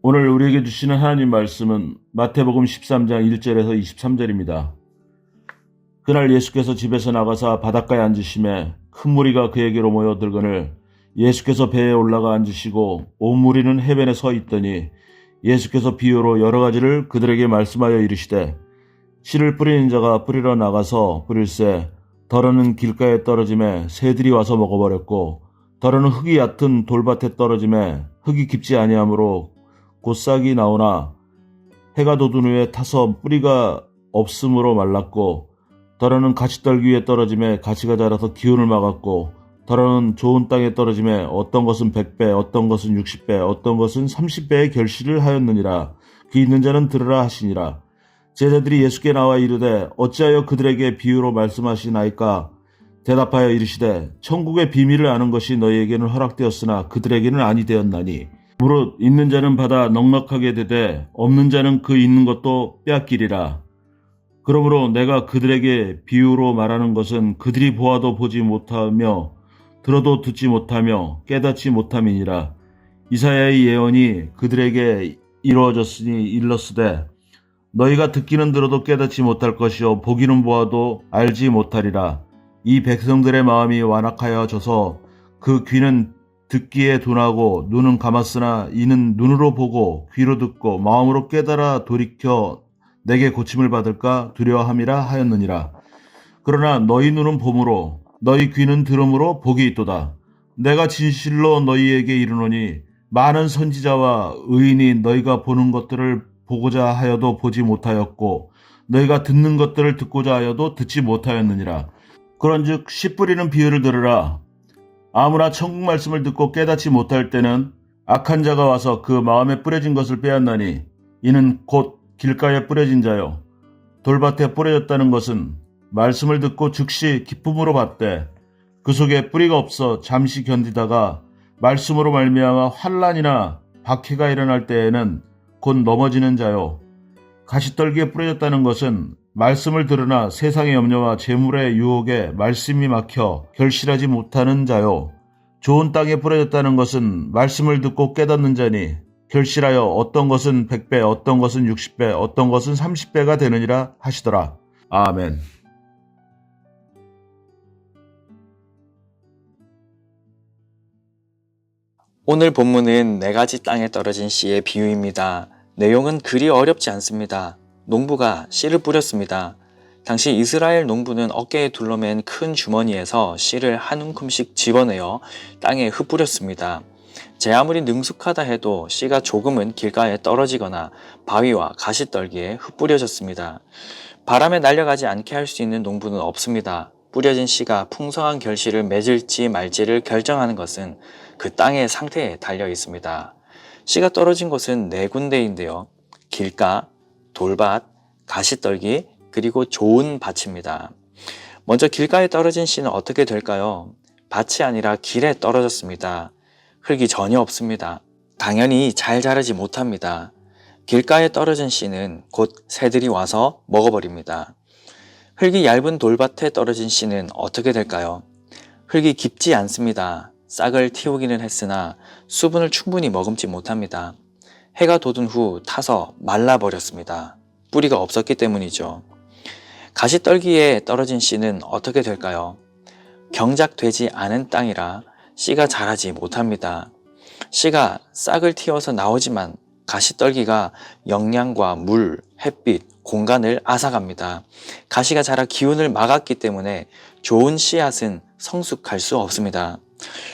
오늘 우리에게 주시는 하나님 말씀은 마태복음 13장 1절에서 23절입니다. 그날 예수께서 집에서 나가사 바닷가에 앉으심에 큰 무리가 그에게로 모여들거늘 예수께서 배에 올라가 앉으시고 온 무리는 해변에 서 있더니 예수께서 비유로 여러 가지를 그들에게 말씀하여 이르시되 씨를 뿌리는 자가 뿌리러 나가서 뿌릴새 더러는 길가에 떨어짐에 새들이 와서 먹어버렸고 더러는 흙이 얕은 돌밭에 떨어짐에 흙이 깊지 아니하므로 곧 싹이 나오나 해가 돋은 후에 타서 뿌리가 없으므로 말랐고 더러는 가시떨기 위에 떨어짐에 가시가 자라서 기운을 막았고 더러는 좋은 땅에 떨어짐에 어떤 것은 100배 어떤 것은 60배 어떤 것은 30배의 결실을 하였느니라. 귀 있는 자는 들으라 하시니라. 제자들이 예수께 나와 이르되 어찌하여 그들에게 비유로 말씀하시나이까? 대답하여 이르시되 천국의 비밀을 아는 것이 너희에게는 허락되었으나 그들에게는 아니 되었나니 무릇 있는 자는 받아 넉넉하게 되되 없는 자는 그 있는 것도 빼앗기리라. 그러므로 내가 그들에게 비유로 말하는 것은 그들이 보아도 보지 못하며 들어도 듣지 못하며 깨닫지 못함이니라. 이사야의 예언이 그들에게 이루어졌으니 일렀으되 너희가 듣기는 들어도 깨닫지 못할 것이요 보기는 보아도 알지 못하리라. 이 백성들의 마음이 완악하여져서 그 귀는 듣기에 둔하고 눈은 감았으나 이는 눈으로 보고 귀로 듣고 마음으로 깨달아 돌이켜 내게 고침을 받을까 두려워함이라 하였느니라. 그러나 너희 눈은 봄으로 너희 귀는 들음으로 복이 있도다. 내가 진실로 너희에게 이르노니 많은 선지자와 의인이 너희가 보는 것들을 보고자 하여도 보지 못하였고 너희가 듣는 것들을 듣고자 하여도 듣지 못하였느니라. 그런즉 씨 뿌리는 비유를 들으라. 아무나 천국 말씀을 듣고 깨닫지 못할 때는 악한 자가 와서 그 마음에 뿌려진 것을 빼앗나니 이는 곧 길가에 뿌려진 자요 돌밭에 뿌려졌다는 것은 말씀을 듣고 즉시 기쁨으로 받되 그 속에 뿌리가 없어 잠시 견디다가 말씀으로 말미암아 환난이나 박해가 일어날 때에는 곧 넘어지는 자요 가시떨기에 뿌려졌다는 것은 말씀을 들으나 세상의 염려와 재물의 유혹에 말씀이 막혀 결실하지 못하는 자요. 좋은 땅에 뿌려졌다는 것은 말씀을 듣고 깨닫는 자니 결실하여 어떤 것은 100배, 어떤 것은 60배, 어떤 것은 30배가 되느니라 하시더라. 아멘. 오늘 본문은 네 가지 땅에 떨어진 씨의 비유입니다. 내용은 그리 어렵지 않습니다. 농부가 씨를 뿌렸습니다. 당시 이스라엘 농부는 어깨에 둘러맨 큰 주머니에서 씨를 한 움큼씩 집어내어 땅에 흩뿌렸습니다. 제 아무리 능숙하다 해도 씨가 조금은 길가에 떨어지거나 바위와 가시떨기에 흩뿌려졌습니다. 바람에 날아가지 않게 할 수 있는 농부는 없습니다. 뿌려진 씨가 풍성한 결실을 맺을지 말지를 결정하는 것은 그 땅의 상태에 달려 있습니다. 씨가 떨어진 곳은 네 군데인데요. 길가, 돌밭, 가시떨기, 그리고 좋은 밭입니다. 먼저 길가에 떨어진 씨는 어떻게 될까요? 밭이 아니라 길에 떨어졌습니다. 흙이 전혀 없습니다. 당연히 잘 자라지 못합니다. 길가에 떨어진 씨는 곧 새들이 와서 먹어버립니다. 흙이 얇은 돌밭에 떨어진 씨는 어떻게 될까요? 흙이 깊지 않습니다. 싹을 틔우기는 했으나 수분을 충분히 머금지 못합니다. 해가 돋은 후 타서 말라버렸습니다. 뿌리가 없었기 때문이죠. 가시떨기에 떨어진 씨는 어떻게 될까요? 경작되지 않은 땅이라 씨가 자라지 못합니다. 씨가 싹을 틔워서 나오지만 가시떨기가 영양과 물, 햇빛, 공간을 앗아갑니다. 가시가 자라 기운을 막았기 때문에 좋은 씨앗은 성숙할 수 없습니다.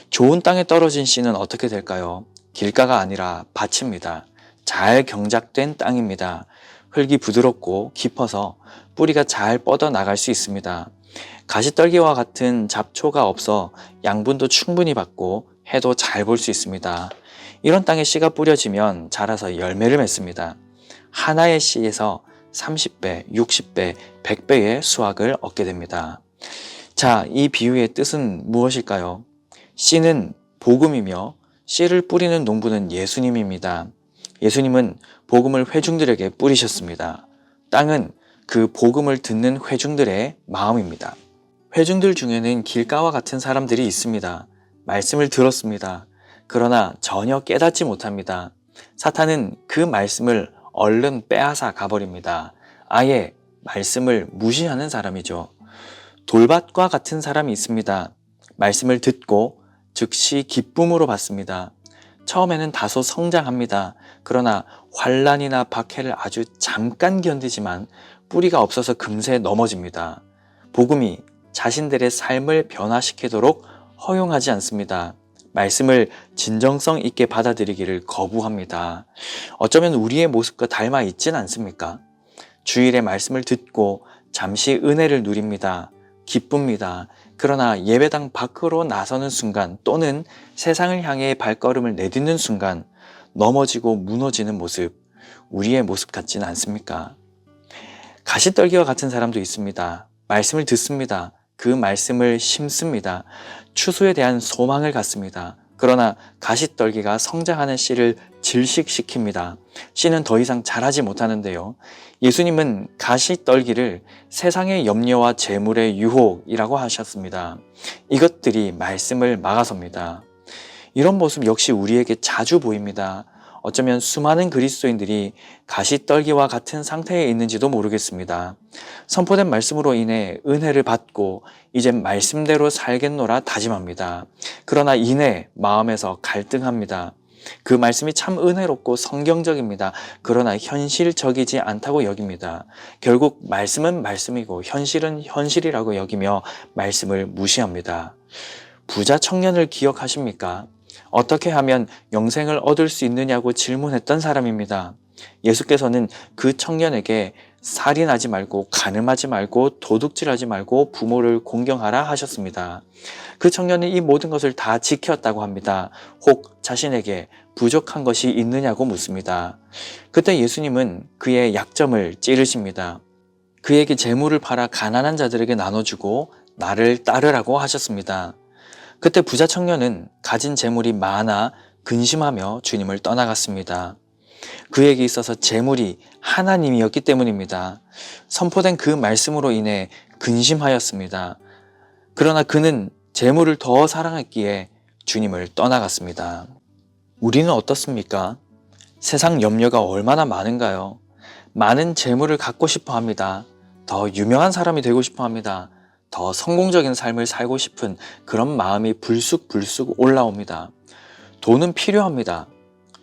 좋은 땅에 떨어진 씨는 어떻게 될까요? 길가가 아니라 밭입니다. 잘 경작된 땅입니다. 흙이 부드럽고 깊어서 뿌리가 잘 뻗어나갈 수 있습니다. 가시떨기와 같은 잡초가 없어 양분도 충분히 받고 해도 잘 볼 수 있습니다. 이런 땅에 씨가 뿌려지면 자라서 열매를 맺습니다. 하나의 씨에서 30배, 60배, 100배의 수확을 얻게 됩니다. 자, 이 비유의 뜻은 무엇일까요? 씨는 복음이며 씨를 뿌리는 농부는 예수님입니다. 예수님은 복음을 회중들에게 뿌리셨습니다. 땅은 그 복음을 듣는 회중들의 마음입니다. 회중들 중에는 길가와 같은 사람들이 있습니다. 말씀을 들었습니다. 그러나 전혀 깨닫지 못합니다. 사탄은 그 말씀을 얼른 빼앗아 가버립니다. 아예 말씀을 무시하는 사람이죠. 돌밭과 같은 사람이 있습니다. 말씀을 듣고 즉시 기쁨으로 받습니다. 처음에는 다소 성장합니다. 그러나 환난이나 박해를 아주 잠깐 견디지만 뿌리가 없어서 금세 넘어집니다. 복음이 자신들의 삶을 변화시키도록 허용하지 않습니다. 말씀을 진정성 있게 받아들이기를 거부합니다. 어쩌면 우리의 모습과 닮아 있진 않습니까? 주일에 말씀을 듣고 잠시 은혜를 누립니다. 기쁩니다. 그러나 예배당 밖으로 나서는 순간 또는 세상을 향해 발걸음을 내딛는 순간 넘어지고 무너지는 모습, 우리의 모습 같지는 않습니까? 가시떨기와 같은 사람도 있습니다. 말씀을 듣습니다. 그 말씀을 심습니다. 추수에 대한 소망을 갖습니다. 그러나 가시떨기가 성장하는 씨를 질식시킵니다. 씨는 더 이상 자라지 못하는데요. 예수님은 가시떨기를 세상의 염려와 재물의 유혹이라고 하셨습니다. 이것들이 말씀을 막아섭니다. 이런 모습 역시 우리에게 자주 보입니다. 어쩌면 수많은 그리스도인들이 가시떨기와 같은 상태에 있는지도 모르겠습니다. 선포된 말씀으로 인해 은혜를 받고 이제 말씀대로 살겠노라 다짐합니다. 그러나 이내 마음에서 갈등합니다. 그 말씀이 참 은혜롭고 성경적입니다. 그러나 현실적이지 않다고 여깁니다. 결국 말씀은 말씀이고 현실은 현실이라고 여기며 말씀을 무시합니다. 부자 청년을 기억하십니까? 어떻게 하면 영생을 얻을 수 있느냐고 질문했던 사람입니다. 예수께서는 그 청년에게 살인하지 말고 간음하지 말고 도둑질하지 말고 부모를 공경하라 하셨습니다. 그 청년은 이 모든 것을 다 지켰다고 합니다. 혹 자신에게 부족한 것이 있느냐고 묻습니다. 그때 예수님은 그의 약점을 찌르십니다. 그에게 재물을 팔아 가난한 자들에게 나눠주고 나를 따르라고 하셨습니다. 그때 부자 청년은 가진 재물이 많아 근심하며 주님을 떠나갔습니다. 그에게 있어서 재물이 하나님이었기 때문입니다. 선포된 그 말씀으로 인해 근심하였습니다. 그러나 그는 재물을 더 사랑했기에 주님을 떠나갔습니다. 우리는 어떻습니까? 세상 염려가 얼마나 많은가요? 많은 재물을 갖고 싶어 합니다. 더 유명한 사람이 되고 싶어 합니다. 더 성공적인 삶을 살고 싶은 그런 마음이 불쑥불쑥 올라옵니다. 돈은 필요합니다.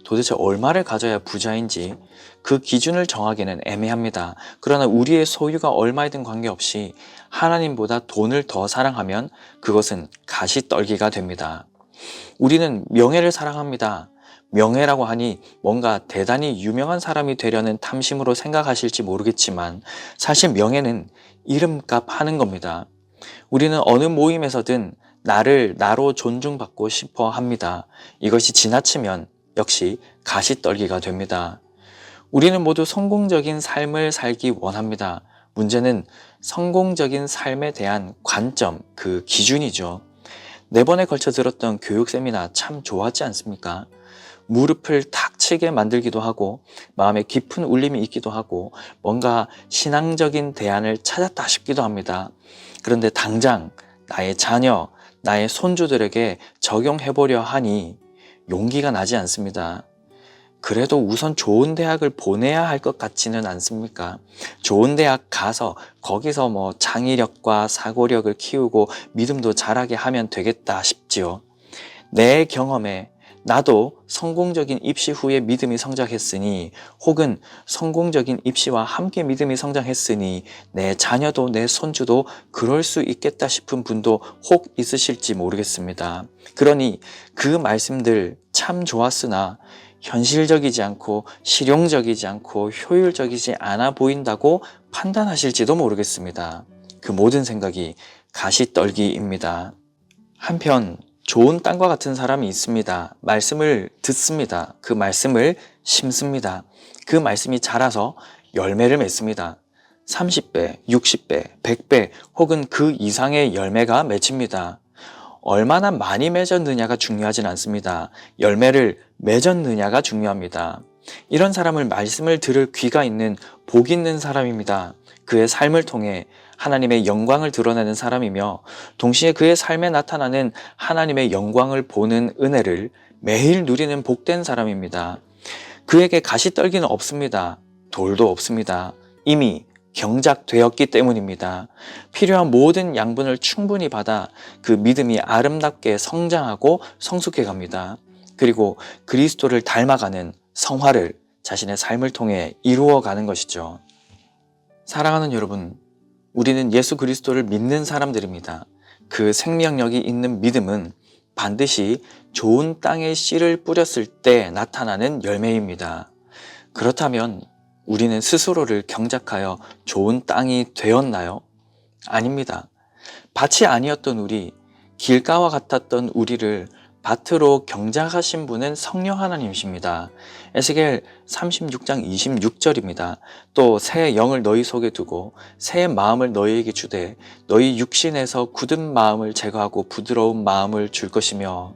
도대체 얼마를 가져야 부자인지 그 기준을 정하기는 애매합니다. 그러나 우리의 소유가 얼마이든 관계없이 하나님보다 돈을 더 사랑하면 그것은 가시떨기가 됩니다. 우리는 명예를 사랑합니다. 명예라고 하니 뭔가 대단히 유명한 사람이 되려는 탐심으로 생각하실지 모르겠지만 사실 명예는 이름값 하는 겁니다. 우리는 어느 모임에서든 나로 존중받고 싶어 합니다. 이것이 지나치면 역시 가시떨기가 됩니다. 우리는 모두 성공적인 삶을 살기 원합니다. 문제는 성공적인 삶에 대한 관점, 그 기준이죠. 4번에 걸쳐 들었던 교육 세미나 참 좋았지 않습니까? 무릎을 탁 치게 만들기도 하고 마음에 깊은 울림이 있기도 하고 뭔가 신앙적인 대안을 찾았다 싶기도 합니다. 그런데 당장 나의 자녀, 나의 손주들에게 적용해보려 하니 용기가 나지 않습니다. 그래도 우선 좋은 대학을 보내야 할 것 같지는 않습니까? 좋은 대학 가서 거기서 창의력과 사고력을 키우고 믿음도 자라게 하면 되겠다 싶지요. 내 경험에 나도 성공적인 입시 후에 믿음이 성장했으니 혹은 성공적인 입시와 함께 믿음이 성장했으니 내 자녀도 내 손주도 그럴 수 있겠다 싶은 분도 혹 있으실지 모르겠습니다. 그러니 그 말씀들 참 좋았으나 현실적이지 않고 실용적이지 않고 효율적이지 않아 보인다고 판단하실지도 모르겠습니다. 그 모든 생각이 가시떨기입니다. 한편 좋은 땅과 같은 사람이 있습니다. 말씀을 듣습니다. 그 말씀을 심습니다. 그 말씀이 자라서 열매를 맺습니다. 30배, 60배, 100배 혹은 그 이상의 열매가 맺힙니다. 얼마나 많이 맺었느냐가 중요하진 않습니다. 열매를 맺었느냐가 중요합니다. 이런 사람을 말씀을 들을 귀가 있는 복 있는 사람입니다. 그의 삶을 통해 하나님의 영광을 드러내는 사람이며 동시에 그의 삶에 나타나는 하나님의 영광을 보는 은혜를 매일 누리는 복된 사람입니다. 그에게 가시떨기는 없습니다. 돌도 없습니다. 이미 경작되었기 때문입니다. 필요한 모든 양분을 충분히 받아 그 믿음이 아름답게 성장하고 성숙해 갑니다. 그리고 그리스도를 닮아가는 성화를 자신의 삶을 통해 이루어가는 것이죠. 사랑하는 여러분, 우리는 예수 그리스도를 믿는 사람들입니다. 그 생명력이 있는 믿음은 반드시 좋은 땅에 씨를 뿌렸을 때 나타나는 열매입니다. 그렇다면 우리는 스스로를 경작하여 좋은 땅이 되었나요? 아닙니다. 밭이 아니었던 우리, 길가와 같았던 우리를 밭으로 경작하신 분은 성령 하나님이십니다. 에스겔 36장 26절입니다. 또 새 영을 너희 속에 두고 새 마음을 너희에게 주되 너희 육신에서 굳은 마음을 제거하고 부드러운 마음을 줄 것이며,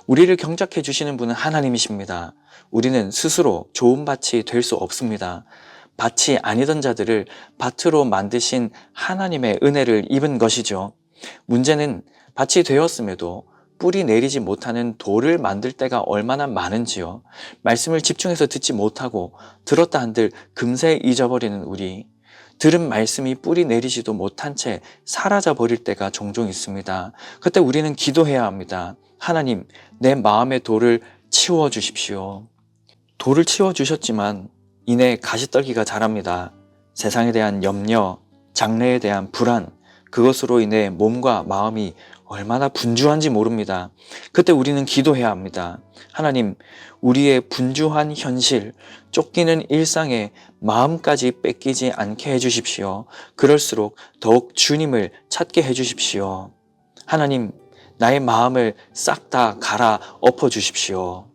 우리를 경작해 주시는 분은 하나님이십니다. 우리는 스스로 좋은 밭이 될 수 없습니다. 밭이 아니던 자들을 밭으로 만드신 하나님의 은혜를 입은 것이죠. 문제는 밭이 되었음에도 뿌리 내리지 못하는 돌을 만들 때가 얼마나 많은지요. 말씀을 집중해서 듣지 못하고 들었다 한들 금세 잊어버리는 우리, 들은 말씀이 뿌리 내리지도 못한 채 사라져 버릴 때가 종종 있습니다. 그때 우리는 기도해야 합니다. 하나님, 내 마음의 돌을 치워 주십시오. 돌을 치워 주셨지만 이내 가시떨기가 자랍니다. 세상에 대한 염려, 장래에 대한 불안, 그것으로 인해 몸과 마음이 얼마나 분주한지 모릅니다. 그때 우리는 기도해야 합니다. 하나님, 우리의 분주한 현실, 쫓기는 일상에 마음까지 뺏기지 않게 해주십시오. 그럴수록 더욱 주님을 찾게 해주십시오. 하나님, 나의 마음을 싹 다 갈아 엎어 주십시오.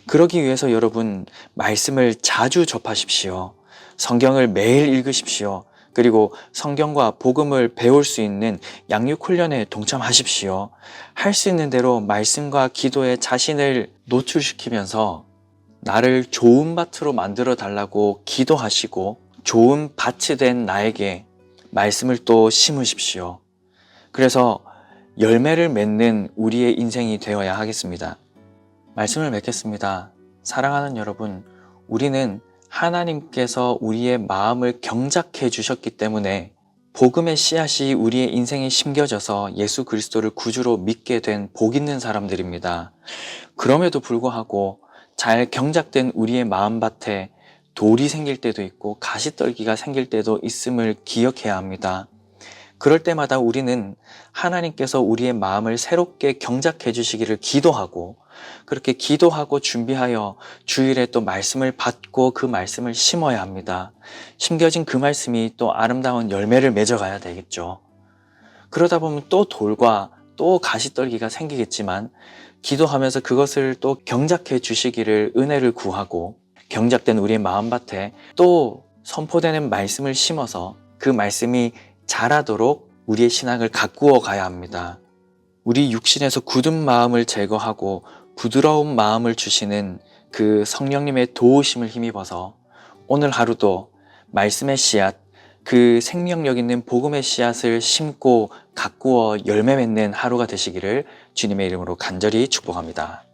그러기 위해서 여러분, 말씀을 자주 접하십시오. 성경을 매일 읽으십시오. 그리고 성경과 복음을 배울 수 있는 양육 훈련에 동참하십시오. 할 수 있는 대로 말씀과 기도에 자신을 노출시키면서 나를 좋은 밭으로 만들어 달라고 기도하시고, 좋은 밭이 된 나에게 말씀을 또 심으십시오. 그래서 열매를 맺는 우리의 인생이 되어야 하겠습니다. 말씀을 맺겠습니다. 사랑하는 여러분, 우리는 하나님께서 우리의 마음을 경작해 주셨기 때문에 복음의 씨앗이 우리의 인생에 심겨져서 예수 그리스도를 구주로 믿게 된 복 있는 사람들입니다. 그럼에도 불구하고 잘 경작된 우리의 마음밭에 돌이 생길 때도 있고 가시떨기가 생길 때도 있음을 기억해야 합니다. 그럴 때마다 우리는 하나님께서 우리의 마음을 새롭게 경작해 주시기를 기도하고, 그렇게 기도하고 준비하여 주일에 또 말씀을 받고 그 말씀을 심어야 합니다. 심겨진 그 말씀이 또 아름다운 열매를 맺어가야 되겠죠. 그러다 보면 또 돌과 또 가시떨기가 생기겠지만, 기도하면서 그것을 또 경작해 주시기를 은혜를 구하고, 경작된 우리의 마음밭에 또 선포되는 말씀을 심어서 그 말씀이 자라도록 우리의 신앙을 가꾸어 가야 합니다. 우리 육신에서 굳은 마음을 제거하고 부드러운 마음을 주시는 그 성령님의 도우심을 힘입어서 오늘 하루도 말씀의 씨앗, 그 생명력 있는 복음의 씨앗을 심고 가꾸어 열매 맺는 하루가 되시기를 주님의 이름으로 간절히 축복합니다.